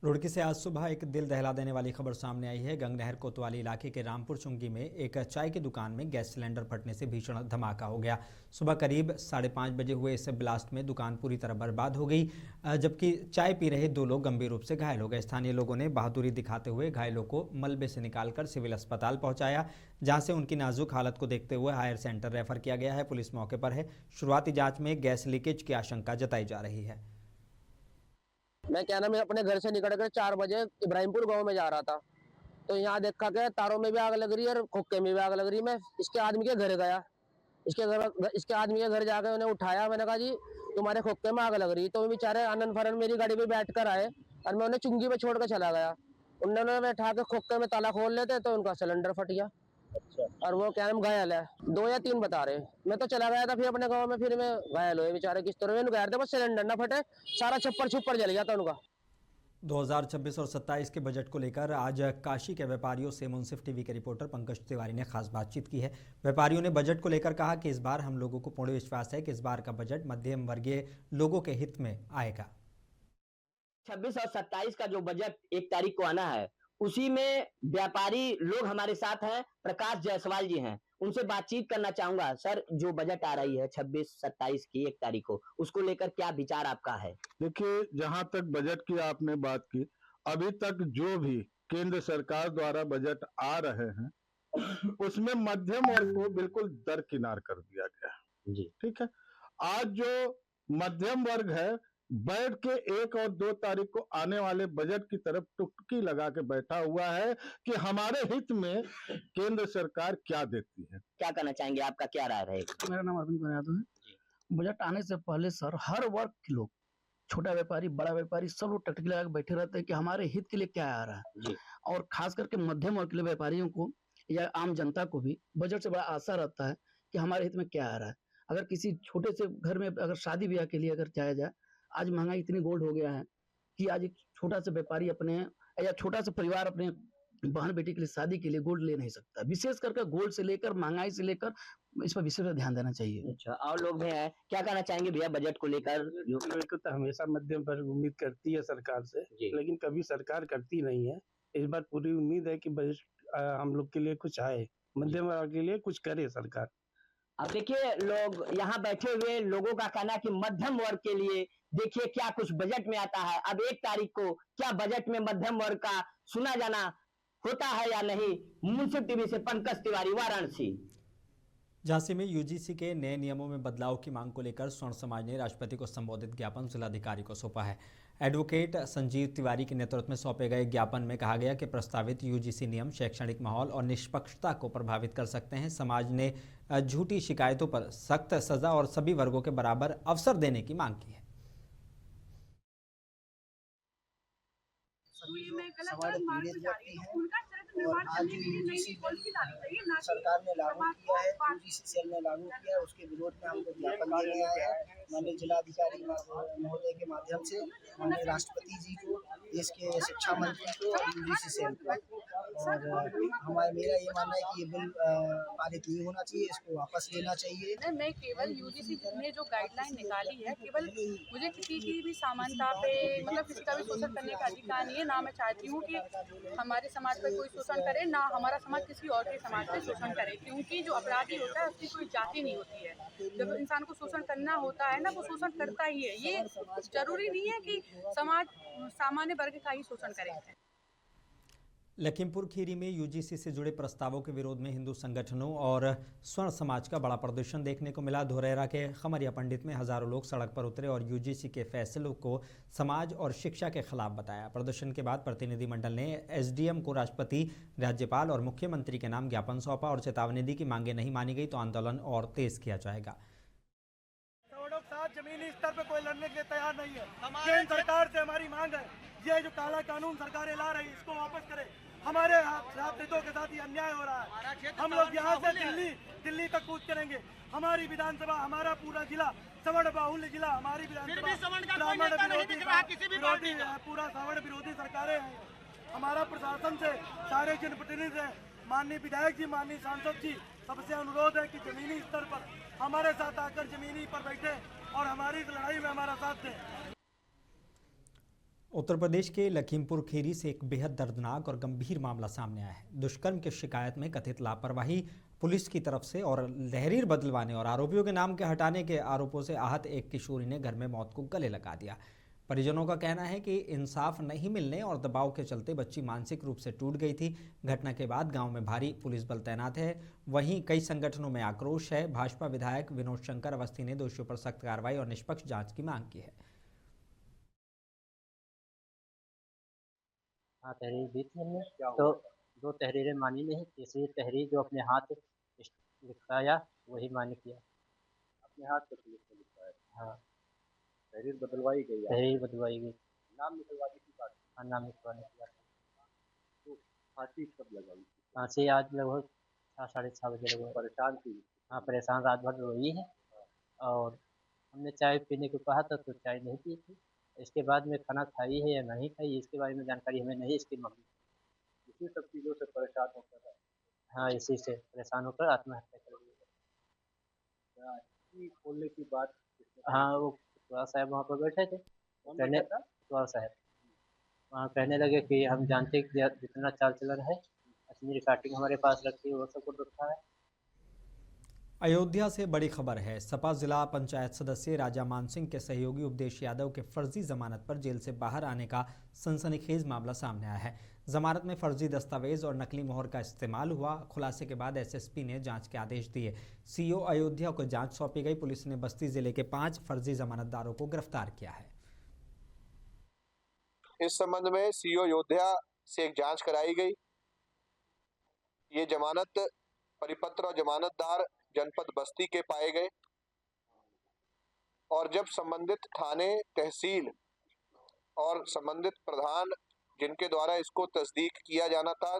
रुड़की से आज सुबह एक दिल दहला देने वाली खबर सामने आई है। गंगनहर कोतवाली इलाके के रामपुर चुंगी में एक चाय की दुकान में गैस सिलेंडर फटने से भीषण धमाका हो गया। सुबह करीब 5:30 बजे हुए इस ब्लास्ट में दुकान पूरी तरह बर्बाद हो गई, जबकि चाय पी रहे 2 लोग गंभीर रूप से घायल हो गए। स्थानीय लोगों ने बहादुरी दिखाते हुए घायलों को मलबे से निकालकर सिविल अस्पताल पहुंचाया, जहां से उनकी नाजुक हालत को देखते हुए हायर सेंटर रेफर किया गया है। पुलिस मौके पर है। शुरुआती जाँच में गैस लीकेज की आशंका जताई जा रही है। मैं क्या नाम है अपने घर से निकल कर 4 बजे इब्राहिमपुर गांव में जा रहा था, तो यहाँ देखा कि तारों में भी आग लग रही है और खोखे में भी आग लग रही है। मैं इसके आदमी के घर गया, इसके आदमी के घर जाकर उन्हें उठाया। मैंने कहा जी तुम्हारे खोखे में आग लग रही है, तो बेचारे आनंद फरन मेरी गाड़ी में बैठ कर आए और मैं उन्हें चुंगी में छोड़ कर चला गया। उन्होंने बैठा के खोखे में ताला खोल लेते तो उनका सिलेंडर फट गया। अच्छा। और वो क्या नाम घायल है, 2 या 3 बता रहे। मैं तो चला गया था फिर अपने गाँव में, फिर मैं घायल हुए बेचारे किस तरह गए थे, बस सिलेंडर ना फटे, सारा छप्पर छुप्पर जल गया था उनका। 2026 और 27 के बजट को लेकर आज काशी के व्यापारियों से मुंसिफ टीवी के रिपोर्टर पंकज तिवारी ने खास बातचीत की है। व्यापारियों ने बजट को लेकर कहा कि इस बार हम लोगों को पूर्ण विश्वास है कि इस बार का बजट मध्यम वर्गीय लोगों के हित में आएगा। 26 और 27 का जो बजट 1 तारीख को आना है, उसी में व्यापारी लोग हमारे साथ हैं। प्रकाश जायसवाल जी हैं, उनसे बातचीत करना चाहूंगा। सर, जो बजट आ रही है 26-27 की 1 तारीख को, उसको लेकर क्या विचार आपका है? देखिए, जहां तक बजट की आपने बात की, अभी तक जो भी केंद्र सरकार द्वारा बजट आ रहे हैं उसमें मध्यम वर्ग को बिल्कुल दरकिनार कर दिया गया है जी। ठीक है, आज जो मध्यम वर्ग है बैठ के 1 और 2 तारीख को आने वाले बजट की तरफ टुकटी लगा के बैठा हुआ है कि हमारे हित में केंद्र सरकार क्या देती है। क्या कहना चाहेंगे, आपका क्या राय रहेगा? मेरा नाम अरविंद यादव है। बजट आने से पहले सर हर वर्ग के लोग, छोटा व्यापारी, बड़ा व्यापारी, सब लोग टकटकी लगा के बैठे रहते हैं कि हमारे हित के लिए क्या आ रहा है जी। और खास करके मध्यम वर्ग के व्यापारियों को या आम जनता को भी बजट से बड़ा आशा रहता है कि हमारे हित में क्या आ रहा है। अगर किसी छोटे से घर में अगर शादी ब्याह के लिए अगर जाया जाए, आज महंगाई इतनी गोल्ड हो गया है कि आज एक छोटा सा व्यापारी अपने या छोटा सा परिवार अपने बहन बेटी के लिए शादी के लिए गोल्ड ले नहीं सकता। विशेष करके गोल्ड से लेकर महंगाई से लेकर इस पर विशेष ध्यान देना चाहिए। अच्छा, और लोग भी हैं, क्या कहना चाहेंगे भैया बजट को लेकर? तो हमेशा मध्यम वर्ग उम्मीद करती है सरकार से, लेकिन कभी सरकार करती नहीं है। इस बार पूरी उम्मीद है कि बजट हम लोग के लिए कुछ आए, मध्यम वर्ग के लिए कुछ करे सरकार। अब देखिए, लोग यहाँ बैठे हुए लोगों का कहना है कि मध्यम वर्ग के लिए देखिए क्या कुछ बजट में आता है। अब 1 तारीख को क्या बजट में मध्यम वर्ग का सुना जाना होता है या नहीं? मुंसिफ टीवी से पंकज तिवारी, वाराणसी। झांसी में यूजीसी के नए नियमों में बदलाव की मांग को लेकर स्वर्ण समाज ने राष्ट्रपति को संबोधित ज्ञापन जिलाधिकारी को सौंपा है। एडवोकेट संजीव तिवारी के नेतृत्व में सौंपे गए ज्ञापन में कहा गया कि प्रस्तावित यूजीसी नियम शैक्षणिक माहौल और निष्पक्षता को प्रभावित कर सकते हैं। समाज ने झूठी शिकायतों पर सख्त सजा और सभी वर्गों के बराबर अवसर देने की मांग की है। और आज जो यूजीसी सरकार ने लागू किया है, यूजीसी सेल ने लागू किया है, उसके विरोध में हम लोग ज्ञापन देने आए हैं। माननीय जिलाधिकारी महोदय के माध्यम से माननीय राष्ट्रपति जी को, देश के शिक्षा मंत्री को, यूजीसी सेल को, और मेरा ये मानना है कि ये बिल पारित नहीं होना चाहिए, इसको वापस लेना चाहिए। मैं केवल यूजीसी ने जो गाइडलाइन निकाली है, केवल मुझे किसी की भी समानता पे मतलब किसी का भी शोषण करने का अधिकार नहीं है। ना मैं चाहती हूँ कि हमारे समाज पर कोई शोषण करे, ना हमारा समाज किसी और के समाज पे शोषण करे, क्योंकि जो अपराधी होता है उसकी कोई जाति नहीं होती है। जब इंसान को शोषण करना होता है ना, वो शोषण करता ही है। ये जरूरी नहीं है कि समाज सामान्य वर्ग का ही शोषण करे। लखीमपुर खीरी में यूजीसी से जुड़े प्रस्तावों के विरोध में हिंदू संगठनों और स्वर्ण समाज का बड़ा प्रदर्शन देखने को मिला। धोरेरा के खमरिया पंडित में हजारों लोग सड़क पर उतरे और यूजीसी के फैसलों को समाज और शिक्षा के खिलाफ बताया। प्रदर्शन के बाद प्रतिनिधिमंडल ने एसडीएम को राष्ट्रपति, राज्यपाल और मुख्यमंत्री के नाम ज्ञापन सौंपा और चेतावनी दी कि मांगे नहीं मानी गई तो आंदोलन और तेज किया जाएगा। जमीनी स्तर पे कोई लड़ने के लिए तैयार नहीं है। केंद्र सरकार से हमारी मांग है, ये जो काला कानून सरकारें ला रही है इसको वापस करे। हमारे छात्रों के साथ ही अन्याय हो रहा है। हम लोग यहाँ से दिल्ली तक कूच करेंगे। हमारी विधानसभा, हमारा पूरा जिला सवर्ण बाहुल्य जिला, हमारी विधानसभा ब्राह्मण विरोधी पूरा सवर्ण विरोधी सरकारें हैं। हमारा प्रशासन से, सारे जनप्रतिनिधि से, माननीय विधायक जी, माननीय सांसद जी, सबसे अनुरोध है कि जमीनी स्तर पर हमारे साथ आकर जमीनी पर बैठे और हमारी लड़ाई में हमारा साथ दें। उत्तर प्रदेश के लखीमपुर खीरी से एक बेहद दर्दनाक और गंभीर मामला सामने आया है। दुष्कर्म की शिकायत में कथित लापरवाही पुलिस की तरफ से और तहरीर बदलवाने और आरोपियों के नाम के हटाने के आरोपों से आहत एक किशोरी ने घर में मौत को गले लगा दिया। परिजनों का कहना है कि इंसाफ नहीं मिलने और दबाव के चलते बच्ची मानसिक रूप से टूट गई थी। घटना के बाद गांव में भारी पुलिस बल तैनात है। वहीं कई संगठनों में आक्रोश है। भाजपा विधायक विनोद शंकर अवस्थी ने दोषियों पर सख्त कार्रवाई और निष्पक्ष जांच की मांग की है। हाँ, तहरीर दी थी हमने, तो 2 तहरीरें मानी नहीं, तीसरी तहरीर जो अपने हाथ लिखवाया वही मान्य किया। अपने हाथ से पुलिस ने लिखवाया? हाँ, तहरीर बदलवाई गई? तहरीर बदलवाई गई। नाम निकलवाने की बात? हाँ, नाम लिखवाने की बात। तो फांसी कब लगाई? फांसी आज लगभग 6-6:30 बजे लगभग। परेशान थी? हाँ, परेशान, रात भर रोई है और हमने चाय पीने को कहा था तो चाय नहीं पी थी। इसके बाद में खाना खाई है या नहीं खाई इसके बारे में जानकारी हमें नहीं इसकी मम्मी। इसी सब चीज़ों से परेशान होकर? हाँ, इसी से परेशान होकर आत्महत्या कर ली। खोलने की बात? हाँ, वो कुतवाल साहब वहाँ पर बैठे थे, कहने कुतवाल साहब वहाँ कहने लगे कि हम जानते हैं कि जितना चाल चलन है असली रिकॉर्डिंग हमारे पास रखी है वो सब कुछ रखा है। अयोध्या से बड़ी खबर है। सपा जिला पंचायत सदस्य राजा मान सिंह के सहयोगी उपदेश यादव के फर्जी जमानत पर जेल से बाहर आने का सनसनीखेज मामला सामने आया है। जमानत में फर्जी दस्तावेज और नकली मोहर का इस्तेमाल हुआ। खुलासे के बाद एसएसपी ने जांच के आदेश दिए। सीओ अयोध्या को जांच सौंपी गई। पुलिस ने बस्ती जिले के 5 फर्जी जमानतदारों को गिरफ्तार किया है। इस संबंध में सीओ अयोध्या से एक जांच कराई गई। ये जमानत परिपत्र और जमानतदार जनपद बस्ती के पाए गए और जब संबंधित थाने, तहसील और संबंधित प्रधान जिनके द्वारा इसको तस्दीक किया जाना था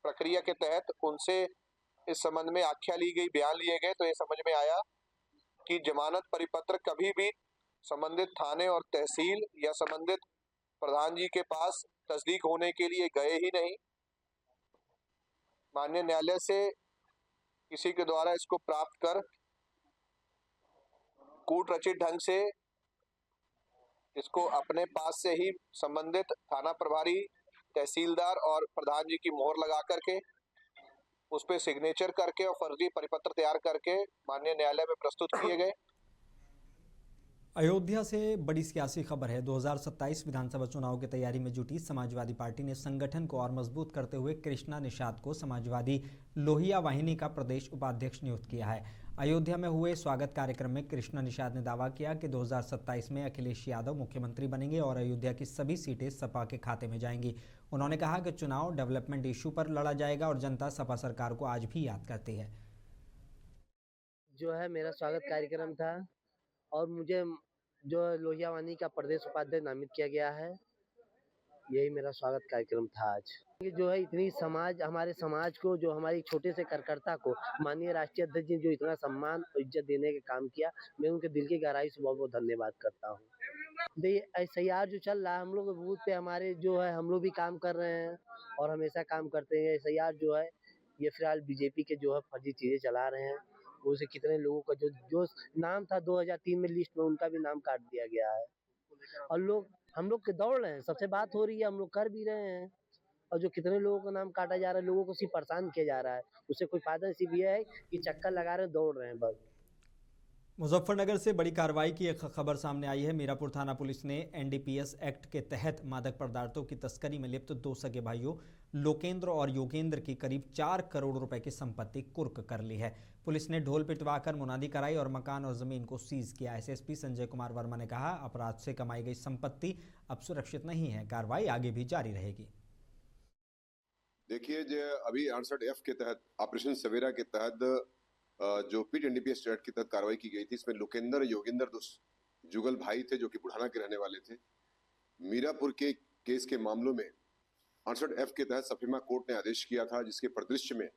प्रक्रिया के तहत उनसे इस संबंध में आख्या ली गई, बयान लिए गए, तो ये समझ में आया कि जमानत परिपत्र कभी भी संबंधित थाने और तहसील या संबंधित प्रधान जी के पास तस्दीक होने के लिए गए ही नहीं। माननीय न्यायालय से किसी के द्वारा इसको प्राप्त कर कूट रचित ढंग से इसको अपने पास से ही संबंधित थाना प्रभारी, तहसीलदार और प्रधान जी की मोहर लगा करके उस पे सिग्नेचर करके और फर्जी परिपत्र तैयार करके माननीय न्यायालय में प्रस्तुत किए गए। अयोध्या से बड़ी सियासी खबर है। 2027 विधानसभा चुनाव की तैयारी में जुटी समाजवादी पार्टी ने संगठन को और मजबूत करते हुए कृष्णा निषाद को समाजवादी लोहिया वाहिनी का प्रदेश उपाध्यक्ष नियुक्त किया है। अयोध्या में हुए स्वागत कार्यक्रम में कृष्णा निषाद ने दावा किया कि 2027 में अखिलेश यादव मुख्यमंत्री बनेंगे और अयोध्या की सभी सीटें सपा के खाते में जाएंगी। उन्होंने कहा कि चुनाव डेवलपमेंट इशू पर लड़ा जाएगा और जनता सपा सरकार को आज भी याद करती है। जो है मेरा स्वागत कार्यक्रम था और मुझे जो लोहिया वाहिनी का प्रदेश उपाध्यक्ष नामित किया गया है। यही मेरा स्वागत कार्यक्रम था आज। जो है इतनी हमारे समाज को, जो हमारी छोटे से कार्यकर्ता को माननीय राष्ट्रीय अध्यक्ष जी जो इतना सम्मान और इज्जत देने का काम किया, मैं उनके दिल की गहराई से बहुत बहुत धन्यवाद करता हूँ। देखिए SIR जो चल रहा है, हम लोग बूथ पे हमारे जो है हम लोग भी काम कर रहे हैं और हमेशा काम करते हैं। SIR जो है ये फिलहाल बीजेपी के जो है फर्जी चीजें चला रहे हैं। उसे कितने लोगों का जो नाम था 2003 में लिस्ट में, उनका भी नाम काट दिया गया है और हम लोग के दौड़ रहे हैं, सबसे बात हो रही है, हम लोग कर भी रहे हैं और जो कितने लोगों का नाम काटा जा रहा है, लोगों को सिर्फ परेशान किया जा रहा है। उससे कोई फायदा सिर्फ ये है कि चक्कर लगा रहे हैं, दौड़ रहे हैं बस। मुजफ्फरनगर से बड़ी कार्रवाई की एक खबर सामने आई है। मीरापुर थाना पुलिस ने NDPS एक्ट के तहत मादक पदार्थों की तस्करी में लिप्त 2 सगे भाइयों लोकेंद्र और योगेंद्र की करीब 4 करोड़ रुपए की संपत्ति कुर्क कर ली है। पुलिस ने ढोल पिटवाकर मुनादी कराई और मकान और जमीन को सीज किया। SSP संजय कुमार वर्मा ने कहा, अपराध से कमाई गई संपत्ति अब सुरक्षित नहीं है, कार्रवाई आगे भी जारी रहेगी। देखिए, जो अभी 68F के तहत ऑपरेशन सवेरा के तहत जो पीट NDPS एक्ट के तहत कार्रवाई की गई थी, इसमें लोकेंद्र योगेंद्र 2 जुगल भाई थे जो कि बुढ़ाना के रहने वाले थे। मीरापुर के केस के मामलों में 68F के तहत सफीमा कोर्ट ने आदेश किया था, जिसके परिदृश्य में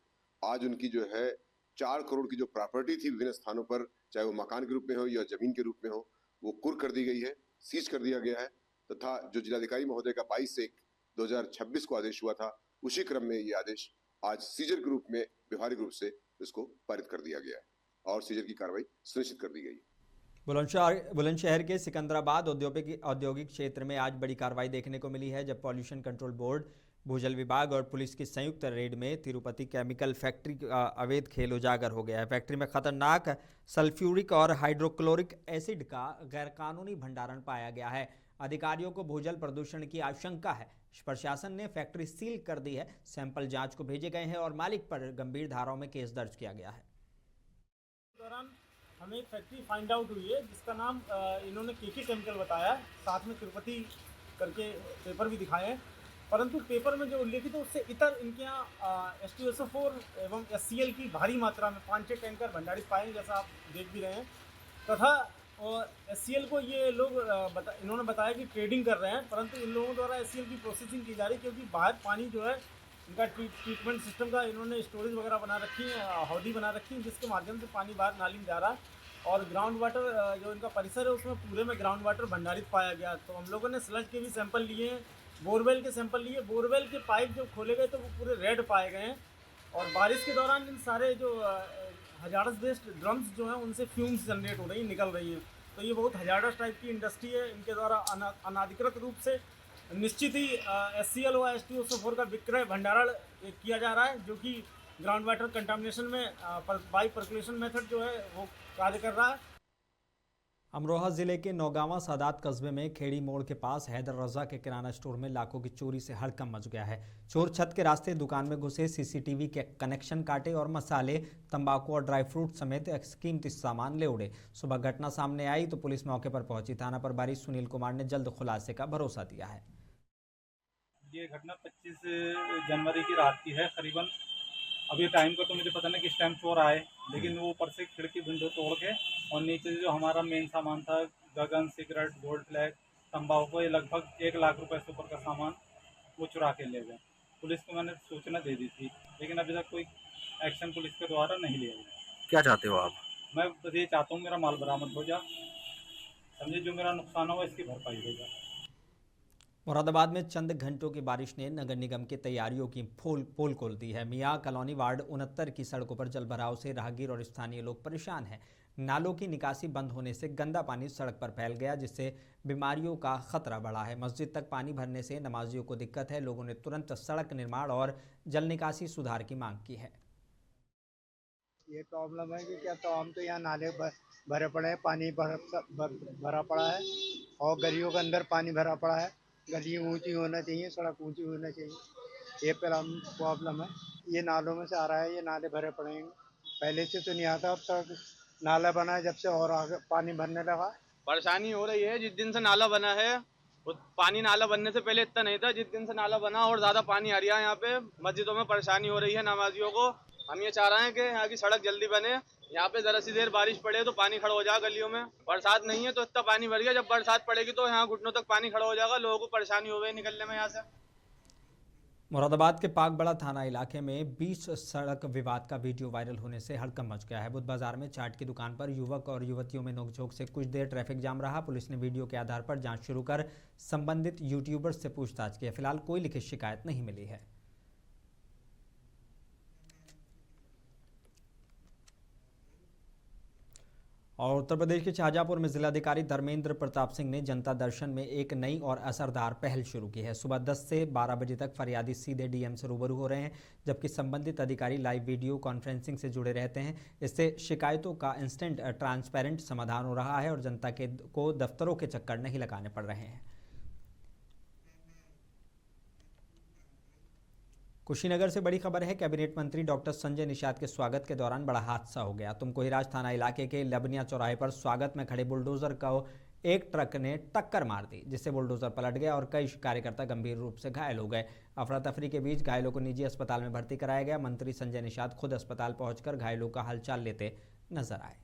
आज उनकी जो है 4 करोड़ की जो प्रॉपर्टी थी विभिन्न स्थानों पर, चाहे वो मकान के रूप में हो या जमीन के रूप में हो, वो कुर्क कर दी गई है, सीज कर दिया गया है। तथा जो जिलाधिकारी महोदय का 22/1/2026 को आदेश हुआ था, उसी क्रम में ये आदेश आज सीजर के रूप में व्यवहारिक रूप से इसको पारित कर दिया गया है और सीजर की कार्रवाई सुनिश्चित कर दी गई है। बुलंदशहर के सिकंदराबाद औद्योगिक क्षेत्र में आज बड़ी कार्रवाई देखने को मिली है, जब पॉल्यूशन कंट्रोल बोर्ड, भूजल विभाग और पुलिस की संयुक्त रेड में तिरुपति केमिकल फैक्ट्री का अवैध खेल उजागर हो गया है। फैक्ट्री में खतरनाक सल्फ्यूरिक और हाइड्रोक्लोरिक एसिड का गैरकानूनी भंडारण पाया गया है। अधिकारियों को भूजल प्रदूषण की आशंका है। प्रशासन ने फैक्ट्री सील कर दी है। सैंपल जांच को भेजे गए हैं और मालिक पर गंभीर धाराओं में केस दर्ज किया गया है। दौरान हमें एक फैक्ट्री फाइंड आउट हुई है जिसका नाम इन्होंने केके केमिकल बताया, साथ में तिरुपति करके पेपर भी दिखाए हैं, परंतु पेपर में जो उल्लेखित है उससे इतर इनके यहाँ H2SO4 एवं HCl की भारी मात्रा में 5-6 टैंकर भंडारित पाए हैं, जैसा आप देख भी रहे हैं। तथा HCl को ये लोग इन्होंने बताया कि ट्रेडिंग कर रहे हैं, परंतु इन लोगों द्वारा HCl की प्रोसेसिंग की जा रही है, क्योंकि बाहर पानी जो है इनका ट्रीटमेंट सिस्टम का इन्होंने स्टोरेज वगैरह बना रखी है, हौदी बना रखी है, जिसके माध्यम से पानी बाहर नाली में जा रहा है और ग्राउंड वाटर जो इनका परिसर है उसमें पूरे में ग्राउंड वाटर भंडारित पाया गया। तो हम लोगों ने स्लज के भी सैंपल लिए हैं, बोरवेल के सैंपल लिए। बोरवेल के पाइप जो खोले गए तो वो पूरे रेड पाए गए हैं और बारिश के दौरान इन सारे जो हजारस वेस्ट ड्रम्स जो हैं उनसे फ्यूम्स जनरेट हो रही निकल रही हैं। तो ये बहुत हजारस टाइप की इंडस्ट्री है। इनके द्वारा अनाधिकृत रूप से निश्चित ही HCl और H2SO4 का विक्रय भंडारण किया जा रहा है, जो कि ग्राउंड वाटर कंटामिनेशन में बाई पर्कुलेशन मेथड जो है वो कार्य कर रहा है। अमरोहा जिले के नौगांवा सादात कस्बे में खेड़ी मोड़ के पास हैदर रजा के किराना स्टोर में लाखों की चोरी से हड़कंप मच गया है। चोर छत के रास्ते दुकान में घुसे, CCTV के कनेक्शन काटे और मसाले, तंबाकू और ड्राई फ्रूट समेत कीमती सामान ले उड़े। सुबह घटना सामने आई तो पुलिस मौके पर पहुंची। थाना प्रभारी सुनील कुमार ने जल्द खुलासे का भरोसा दिया है। ये घटना 25 जनवरी की रात की है करीबन। अभी टाइम का तो मुझे पता नहीं किस टाइम चोर आए, लेकिन वो ऊपर से खिड़की विंडो तोड़ के और नीचे जो हमारा मेन सामान था, गगन, सिगरेट, गोल्ड फ्लैग, तंबाकू, ये लगभग 1 लाख रुपए से ऊपर का सामान वो चुरा के ले गए। पुलिस को मैंने सूचना दे दी थी, लेकिन अभी तक कोई एक्शन पुलिस के द्वारा नहीं लिया गया। क्या चाहते हो आप? मैं बस ये चाहता हूँ मेरा माल बरामद हो जाए, समझे, जो मेरा नुकसान हुआ इसकी भरपाई हो जाए। मुरादाबाद में चंद घंटों की बारिश ने नगर निगम की तैयारियों की पोल खोल दी है। मियाँ कॉलोनी वार्ड 69 की सड़कों पर जल भराव से राहगीर और स्थानीय लोग परेशान हैं। नालों की निकासी बंद होने से गंदा पानी सड़क पर फैल गया, जिससे बीमारियों का खतरा बढ़ा है। मस्जिद तक पानी भरने से नमाजियों को दिक्कत है। लोगों ने तुरंत सड़क निर्माण और जल निकासी सुधार की मांग की है। ये प्रॉब्लम है कि क्या तो हम तो यहाँ नाले भरे पड़े हैं, पानी भरा पड़ा है और गलियों के अंदर पानी भरा पड़ा है। गली ऊंची होना चाहिए, सड़क ऊंची होना चाहिए। ये प्रॉब्लम है। ये नालों में से आ रहा है, ये नाले भरे पड़े हैं। पहले से तो नहीं आता, अब सड़क नाला बना है जब से और आगे पानी भरने लगा। परेशानी हो रही है जिस दिन से नाला बना है। पानी नाला बनने से पहले इतना नहीं था, जिस दिन से नाला बना और ज्यादा पानी आ रहा है। यहाँ पे मस्जिदों में परेशानी हो रही है नमाजियों को। हम ये चाह रहे हैं कि यहाँ की सड़क जल्दी बने। यहाँ पे जरा सी देर बारिश पड़े तो पानी खड़ा हो जाएगा गलियों में। बरसात नहीं है तो इतना पानी भर गया, जब बरसात पड़ेगी तो यहाँ घुटनों तक पानी खड़ा हो जाएगा। लोगों को परेशानी हो गई निकलने में यहाँ से। मुरादाबाद के पाकबड़ा थाना इलाके में 20 सड़क विवाद का वीडियो वायरल होने से हड़कंप मच गया है। बुध बाजार में चाट की दुकान पर युवक और युवतियों में नोकझोंक से कुछ देर ट्रैफिक जाम रहा। पुलिस ने वीडियो के आधार पर जांच शुरू कर संबंधित यूट्यूबर्स से पूछताछ की। फिलहाल कोई लिखित शिकायत नहीं मिली है। और उत्तर प्रदेश के शाहजहांपुर में जिलाधिकारी धर्मेंद्र प्रताप सिंह ने जनता दर्शन में एक नई और असरदार पहल शुरू की है। सुबह 10 से 12 बजे तक फरियादी सीधे डीएम से रूबरू हो रहे हैं, जबकि संबंधित अधिकारी लाइव वीडियो कॉन्फ्रेंसिंग से जुड़े रहते हैं। इससे शिकायतों का इंस्टेंट ट्रांसपेरेंट समाधान हो रहा है और जनता को दफ्तरों के चक्कर नहीं लगाने पड़ रहे हैं। कुशीनगर से बड़ी खबर है। कैबिनेट मंत्री डॉक्टर संजय निषाद के स्वागत के दौरान बड़ा हादसा हो गया। तुमकोहिराज थाना इलाके के लबनिया चौराहे पर स्वागत में खड़े बुलडोजर को एक ट्रक ने टक्कर मार दी, जिससे बुलडोजर पलट गया और कई कार्यकर्ता गंभीर रूप से घायल हो गए। अफरा तफरी के बीच घायलों को निजी अस्पताल में भर्ती कराया गया। मंत्री संजय निषाद खुद अस्पताल पहुंचकर घायलों का हालचाल लेते नजर आए।